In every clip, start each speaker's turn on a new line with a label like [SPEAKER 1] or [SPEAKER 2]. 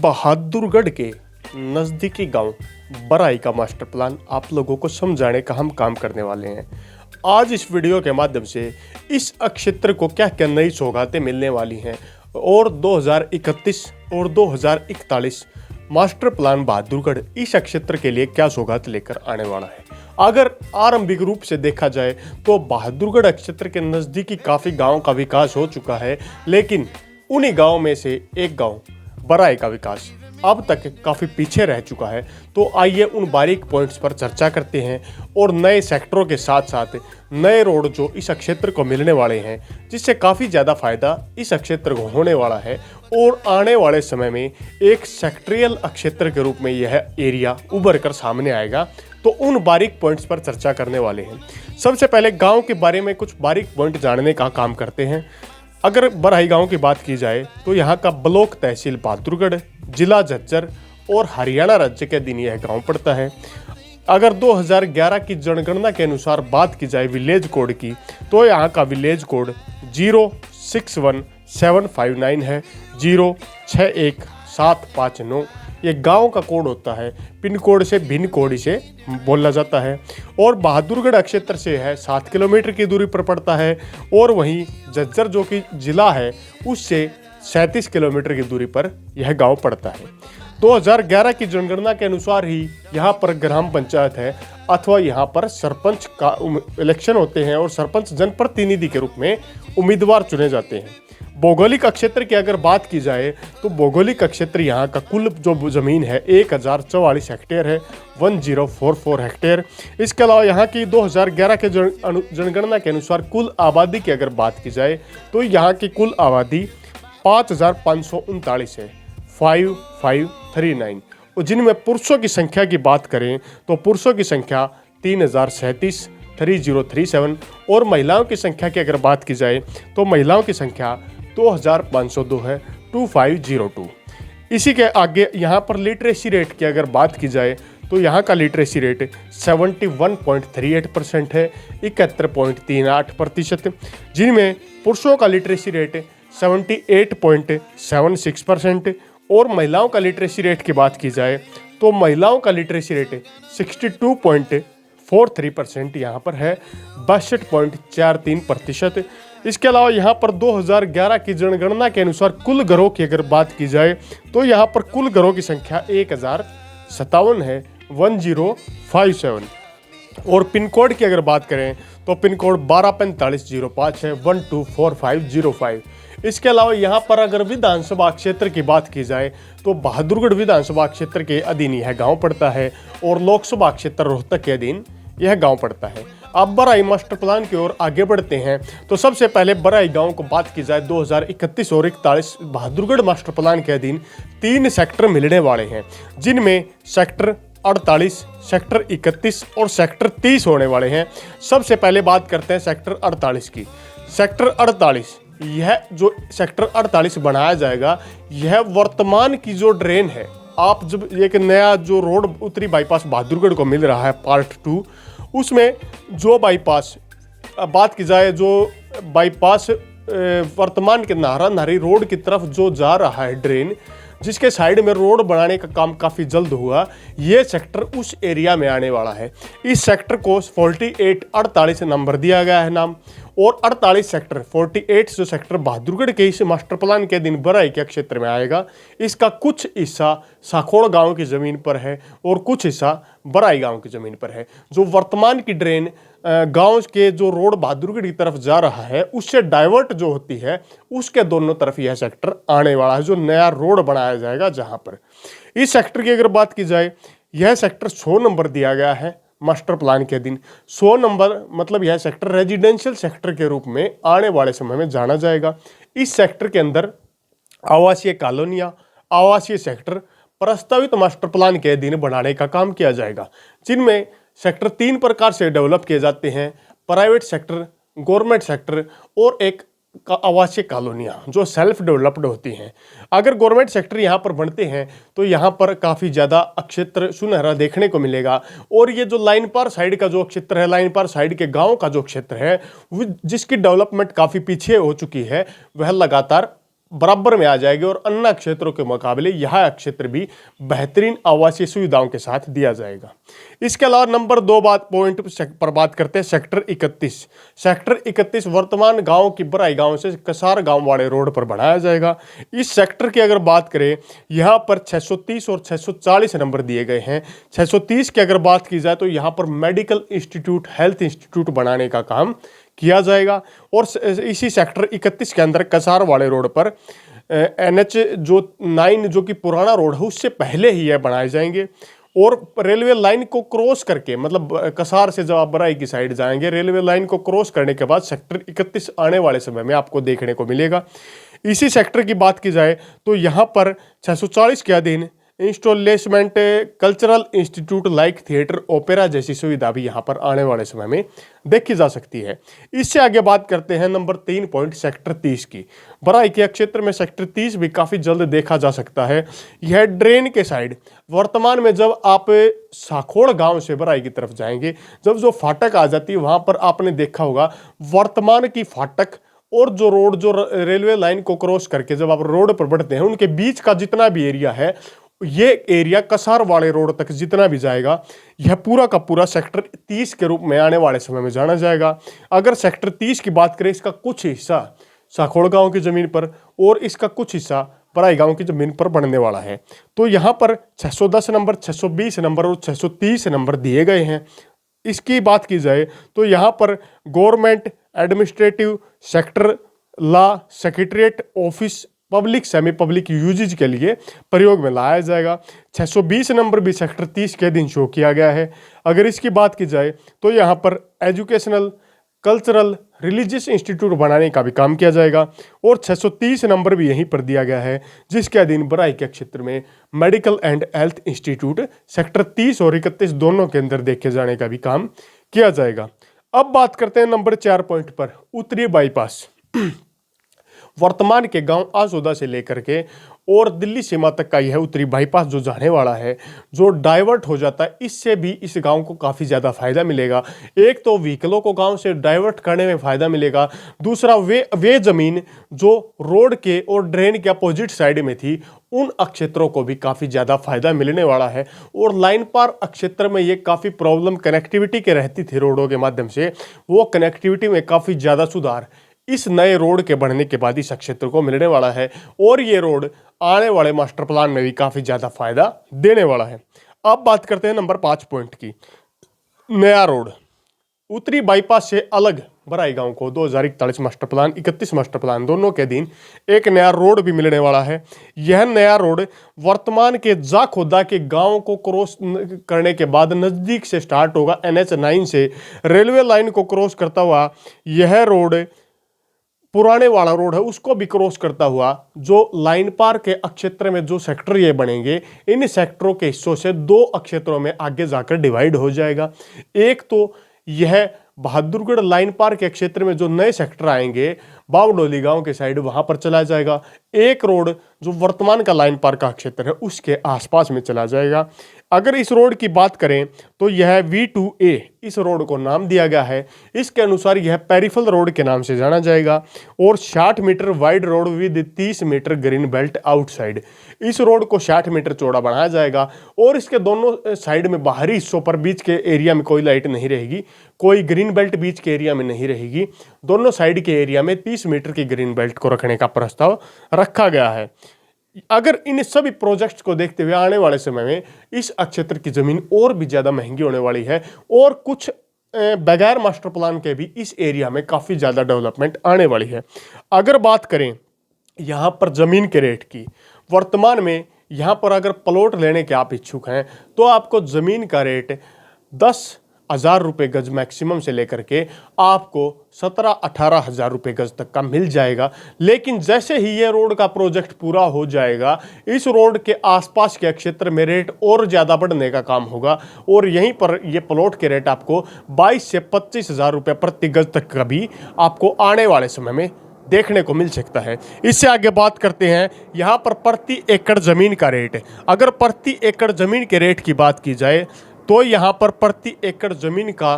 [SPEAKER 1] बहादुरगढ़ के नज़दीकी गांव बराई का मास्टर प्लान आप लोगों को समझाने का हम काम करने वाले हैं। आज इस वीडियो के माध्यम से इस क्षेत्र को क्या क्या नई सौगातें मिलने वाली हैं और 2031 और 2041 मास्टर प्लान बहादुरगढ़ इस क्षेत्र के लिए क्या सौगात लेकर आने वाला है। अगर आरंभिक रूप से देखा जाए तो बहादुरगढ़ क्षेत्र के नज़दीकी काफ़ी गाँव का विकास हो चुका है, लेकिन उन्हीं गाँव में से एक गाँव बराई का विकास अब तक काफ़ी पीछे रह चुका है। तो आइए उन बारीक पॉइंट्स पर चर्चा करते हैं और नए सेक्टरों के साथ साथ नए रोड जो इस क्षेत्र को मिलने वाले हैं, जिससे काफ़ी ज़्यादा फायदा इस क्षेत्र को होने वाला है और आने वाले समय में एक सेक्टरियल क्षेत्र के रूप में यह एरिया उभर कर सामने आएगा। तो उन बारीक पॉइंट्स पर चर्चा करने वाले हैं। सबसे पहले गाँव के बारे में कुछ बारीक पॉइंट जानने का काम करते हैं। अगर बराई गांव की बात की जाए तो यहाँ का ब्लॉक तहसील बहादुरगढ़, जिला झज्जर और हरियाणा राज्य के अधीन यह गांव पड़ता है। अगर 2011 की जनगणना के अनुसार बात की जाए विलेज कोड की, तो यहाँ का विलेज कोड 061759 है, 061759 ये गांव का कोड होता है। पिन कोड से भिन्न कोड इसे बोला जाता है और बहादुरगढ़ क्षेत्र से है 7 किलोमीटर की दूरी पर पड़ता है और वहीं झज्जर जो कि जिला है उससे 37 किलोमीटर की दूरी पर यह गांव पड़ता है। 2011 की जनगणना के अनुसार ही यहाँ पर ग्राम पंचायत है अथवा यहाँ पर सरपंच का इलेक्शन होते हैं और सरपंच जनप्रतिनिधि के रूप में उम्मीदवार चुने जाते हैं। भौगोलिक क्षेत्र की अगर बात की जाए तो भौगोलिक क्षेत्र यहाँ का कुल जो ज़मीन है 1044 हेक्टेयर है, 1044 हेक्टेयर। इसके अलावा यहाँ की 2011 के जनगणना के अनुसार कुल आबादी की अगर बात की जाए तो यहाँ की कुल आबादी 5539 है, 5539। और जिनमें पुरुषों की संख्या की बात करें तो पुरुषों की संख्या 3037 3037 और महिलाओं की संख्या की अगर बात की जाए तो महिलाओं की संख्या 2502 है, 2502। इसी के आगे यहाँ पर लिटरेसी रेट की अगर बात की जाए तो यहाँ का लिटरेसी रेट 71.38% है, 71.38%, जिनमें पुरुषों का लिटरेसी रेट 78.76% और महिलाओं का लिटरेसी रेट की बात की जाए तो महिलाओं का लिटरेसी रेट 62.43% यहाँ पर है, 62.43%। इसके अलावा यहाँ पर 2011 की जनगणना के अनुसार कुल घरों की अगर बात की जाए तो यहाँ पर कुल घरों की संख्या 1057 है, 1057। और पिन कोड की अगर बात करें तो पिन कोड 124505 है, 124505। इसके अलावा यहाँ पर अगर विधानसभा क्षेत्र की बात की जाए तो बहादुरगढ़ विधानसभा क्षेत्र के अधीन यह गांव पड़ता है और लोकसभा क्षेत्र रोहतक के अधीन यह गांव पड़ता है। अब बराई मास्टर प्लान की ओर आगे बढ़ते हैं तो सबसे पहले बराई गांव को बात की जाए 2031 और 41 बहादुरगढ़ मास्टर प्लान के अधीन 3 सेक्टर मिलने वाले हैं, जिनमें सेक्टर 48, सेक्टर 31 और सेक्टर 30 होने वाले हैं। सबसे पहले बात करते हैं सेक्टर 48 की। सेक्टर 48, यह जो सेक्टर 48 बनाया जाएगा, यह वर्तमान की जो ड्रेन है, आप जब एक नया जो रोड उत्तरी बाईपास बहादुरगढ़ को मिल रहा है पार्ट 2, उसमें जो बाईपास बात की जाए, जो बाईपास वर्तमान के नाहरा नारी रोड की तरफ जो जा रहा है ड्रेन, जिसके साइड में रोड बनाने का काम काफ़ी जल्द हुआ, ये सेक्टर उस एरिया में आने वाला है। इस सेक्टर को 48 नंबर दिया गया है नाम, और 48 सेक्टर 48 जो सेक्टर बहादुरगढ़ के इस मास्टर प्लान के दिन बराई के क्षेत्र में आएगा। इसका कुछ हिस्सा साखोड़ गांव की ज़मीन पर है और कुछ हिस्सा बराई गांव की ज़मीन पर है। जो वर्तमान की ड्रेन गांव के जो रोड बहादुरगढ़ की तरफ जा रहा है उससे डाइवर्ट जो होती है, उसके दोनों तरफ यह सेक्टर आने वाला है, जो नया रोड बनाया जाएगा। जहां पर इस सेक्टर की अगर बात की जाए, यह सेक्टर 100 नंबर दिया गया है मास्टर प्लान के दिन। 100 नंबर मतलब यह सेक्टर रेजिडेंशियल सेक्टर के रूप में आने वाले समय में जाना जाएगा। इस सेक्टर के अंदर आवासीय कॉलोनियां, आवासीय सेक्टर प्रस्तावित मास्टर प्लान के अधीन बनाने का काम किया जाएगा, जिनमें सेक्टर 3 प्रकार से डेवलप किए जाते हैं: प्राइवेट सेक्टर, गवर्नमेंट सेक्टर और एक आवासीय कॉलोनियाँ जो सेल्फ डेवलप्ड होती हैं। अगर गवर्नमेंट सेक्टर यहाँ पर बनते हैं तो यहाँ पर काफ़ी ज़्यादा क्षेत्र सुनहरा देखने को मिलेगा, और ये जो लाइन पार साइड का जो क्षेत्र है, लाइन पार साइड के गांव का जो क्षेत्र है, जिसकी डेवलपमेंट काफ़ी पीछे हो चुकी है, वह लगातार बराबर में आ जाएगी और अन्य क्षेत्रों के मुकाबले यह क्षेत्र भी बेहतरीन आवासीय सुविधाओं के साथ दिया जाएगा। इसके अलावा नंबर 2 पॉइंट पर बात करते हैं सेक्टर 31। सेक्टर 31 वर्तमान गांव की बराई गांव से कसार गांव वाले रोड पर बढ़ाया जाएगा। इस सेक्टर की अगर बात करें, यहां पर 630 और 640 नंबर दिए गए हैं। 630 की अगर बात की जाए तो यहां पर मेडिकल इंस्टीट्यूट, हेल्थ इंस्टीट्यूट बनाने का काम किया जाएगा। और इसी सेक्टर 31 के अंदर कसार वाले रोड पर NH जो 9 जो कि पुराना रोड है उससे पहले ही यह बनाए जाएंगे। और रेलवे लाइन को क्रॉस करके, मतलब कसार से जब आप बराई की साइड जाएंगे, रेलवे लाइन को क्रॉस करने के बाद सेक्टर 31 आने वाले समय में आपको देखने को मिलेगा। इसी सेक्टर की बात की जाए तो यहाँ पर 640 के अधीन इंस्टॉलेशमेंट cultural institute like theatre, opera जैसी सुविधा भी यहाँ पर आने वाले समय में देखी जा सकती है। इससे आगे बात करते हैं नंबर 3 पॉइंट सेक्टर 30 की। बराई के क्षेत्र में सेक्टर 30 भी काफ़ी जल्द देखा जा सकता है। यह ड्रेन के साइड, वर्तमान में जब आप साखोड़ गांव से बराई की तरफ जाएंगे, जब जो फाटक आ जाती है वहां पर आपने देखा होगा वर्तमान की फाटक और जो रोड, जो रेलवे लाइन को क्रॉस करके जब आप रोड पर बढ़ते हैं, उनके बीच का जितना भी एरिया है, ये एरिया कसार वाले रोड तक जितना भी जाएगा, यह पूरा का पूरा सेक्टर 30 के रूप में आने वाले समय में जाना जाएगा। अगर सेक्टर 30 की बात करें, इसका कुछ हिस्सा साखोड़ गांव की जमीन पर और इसका कुछ हिस्सा बराई गांव की जमीन पर बनने वाला है। तो यहाँ पर 610 नंबर, 620 नंबर और 630 नंबर दिए गए हैं। इसकी बात की जाए तो यहाँ पर government administrative sector, law, secretariat office, public, semi public uses के लिए प्रयोग में लाया जाएगा। 620 नंबर भी सेक्टर 30 के दिन शो किया गया है। अगर इसकी बात की जाए तो यहाँ पर एजुकेशनल, कल्चरल, रिलीजियस इंस्टीट्यूट बनाने का भी काम किया जाएगा। और 630 नंबर भी यहीं पर दिया गया है, जिसके अधीन बराई के क्षेत्र में medical and health institute sector 30 और 31 दोनों के अंदर देखे जाने का भी काम किया जाएगा। अब बात करते हैं नंबर 4 पॉइंट पर, उत्तरी बाईपास। वर्तमान के गांव आसोदा से लेकर के और दिल्ली सीमा तक का यह उत्तरी बाईपास जो जाने वाला है, जो डाइवर्ट हो जाता है, इससे भी इस गांव को काफ़ी ज़्यादा फायदा मिलेगा। एक तो व्हीकलों को गांव से डाइवर्ट करने में फ़ायदा मिलेगा, दूसरा वे ज़मीन जो रोड के और ड्रेन के अपोजिट साइड में थी, उन क्षेत्रों को भी काफ़ी ज़्यादा फायदा मिलने वाला है। और लाइन पार क्षेत्र में ये काफ़ी प्रॉब्लम कनेक्टिविटी के रहती थी रोडों के माध्यम से, वो कनेक्टिविटी में काफ़ी ज़्यादा सुधार इस नए रोड के बढ़ने के बाद इस क्षेत्र को मिलने वाला है। और ये रोड आने वाले मास्टर प्लान में भी काफ़ी ज़्यादा फायदा देने वाला है। अब बात करते हैं नंबर 5 पॉइंट की, नया रोड। उत्तरी बाईपास से अलग बराई गांव को 2041 मास्टर प्लान, 31 मास्टर प्लान दोनों के दिन एक नया रोड भी मिलने वाला है। यह नया रोड वर्तमान के जाखोदा के गांव को क्रॉस करने के बाद नज़दीक से स्टार्ट होगा। NH 9 से रेलवे लाइन को क्रॉस करता हुआ यह रोड, पुराने वाला रोड है, उसको भी क्रॉस करता हुआ जो लाइन पार के क्षेत्र में जो सेक्टर ये बनेंगे, इन सेक्टरों के हिस्सों से 2 क्षेत्रों में आगे जाकर डिवाइड हो जाएगा। एक तो यह बहादुरगढ़ लाइन पार के क्षेत्र में जो नए सेक्टर आएंगे बावडोली गांव के साइड, वहां पर चला जाएगा। एक रोड जो वर्तमान का लाइन पार का क्षेत्र है उसके आसपास में चला जाएगा। अगर इस रोड की बात करें तो यह V2A इस रोड को नाम दिया गया है। इसके अनुसार यह पेरिफल रोड के नाम से जाना जाएगा और 60 metre wide road with 30 metre green belt outside. इस रोड को 60 मीटर चौड़ा बनाया जाएगा और इसके दोनों साइड में बाहरी हिस्सों पर बीच के एरिया में कोई लाइट नहीं रहेगी, कोई ग्रीन बेल्ट बीच के एरिया में नहीं रहेगी। दोनों साइड के एरिया में 30 मीटर की ग्रीन बेल्ट को रखने का प्रस्ताव रखा गया है। अगर इन सभी प्रोजेक्ट्स को देखते हुए आने वाले समय में इस क्षेत्र की जमीन और भी ज़्यादा महंगी होने वाली है और कुछ बगैर मास्टर प्लान के भी इस एरिया में काफ़ी ज़्यादा डेवलपमेंट आने वाली है। अगर बात करें यहाँ पर ज़मीन के रेट की, वर्तमान में यहाँ पर अगर प्लॉट लेने के आप इच्छुक हैं तो आपको ज़मीन का रेट 10,000 रुपये गज मैक्सिमम से लेकर के आपको 17-18 हज़ार रुपये गज तक का मिल जाएगा। लेकिन जैसे ही ये रोड का प्रोजेक्ट पूरा हो जाएगा, इस रोड के आसपास के क्षेत्र में रेट और ज़्यादा बढ़ने का काम होगा और यहीं पर ये प्लॉट के रेट आपको 22 से 25 हज़ार रुपये प्रति गज तक का भी आपको आने वाले समय में देखने को मिल सकता है। इससे आगे बात करते हैं यहाँ पर प्रति एकड़ ज़मीन का रेट। अगर प्रति एकड़ ज़मीन के रेट की बात की जाए तो यहाँ पर प्रति एकड़ ज़मीन का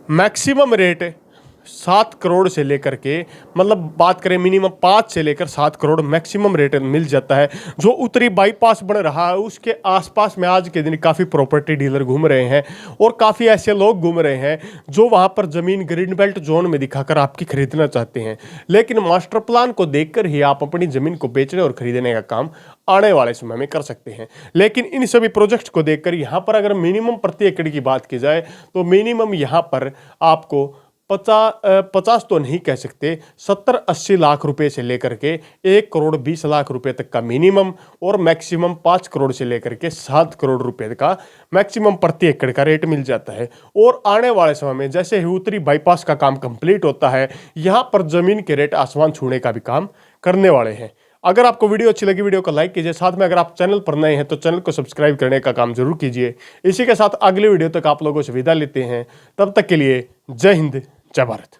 [SPEAKER 1] मैक्सिमम रेट 7 करोड़ से लेकर के, मतलब बात करें मिनिमम 5 से लेकर 7 करोड़ मैक्सिमम रेट मिल जाता है। जो उत्तरी बाईपास बन रहा है उसके आसपास में आज के दिन काफ़ी प्रॉपर्टी डीलर घूम रहे हैं और काफ़ी ऐसे लोग घूम रहे हैं जो वहाँ पर ज़मीन ग्रीन बेल्ट जोन में दिखाकर आपकी खरीदना चाहते हैं, लेकिन मास्टर प्लान को देखकर ही आप अपनी ज़मीन को बेचने और खरीदने का काम आने वाले समय में कर सकते हैं। लेकिन इन सभी प्रोजेक्ट्स को देखकर यहाँ पर अगर मिनिमम प्रति एकड़ की बात की जाए तो मिनिमम यहाँ पर आपको 50 तो नहीं कह सकते, 70-80 लाख रुपए से लेकर के 1 करोड़ 20 लाख रुपए तक का मिनिमम और मैक्सिमम 5 करोड़ से लेकर के 7 करोड़ रुपए का मैक्सिमम प्रति एकड़ का रेट मिल जाता है। और आने वाले समय में जैसे ही उत्तरी बाईपास का काम कंप्लीट होता है, यहाँ पर जमीन के रेट आसमान छूने का भी काम करने वाले हैं। अगर आपको वीडियो अच्छी लगी वीडियो को लाइक कीजिए, साथ में अगर आप चैनल पर नए हैं तो चैनल को सब्सक्राइब करने का काम जरूर कीजिए। इसी के साथ अगले वीडियो तक आप लोगों से विदा लेते हैं, तब तक के लिए जय हिंद जय भारत।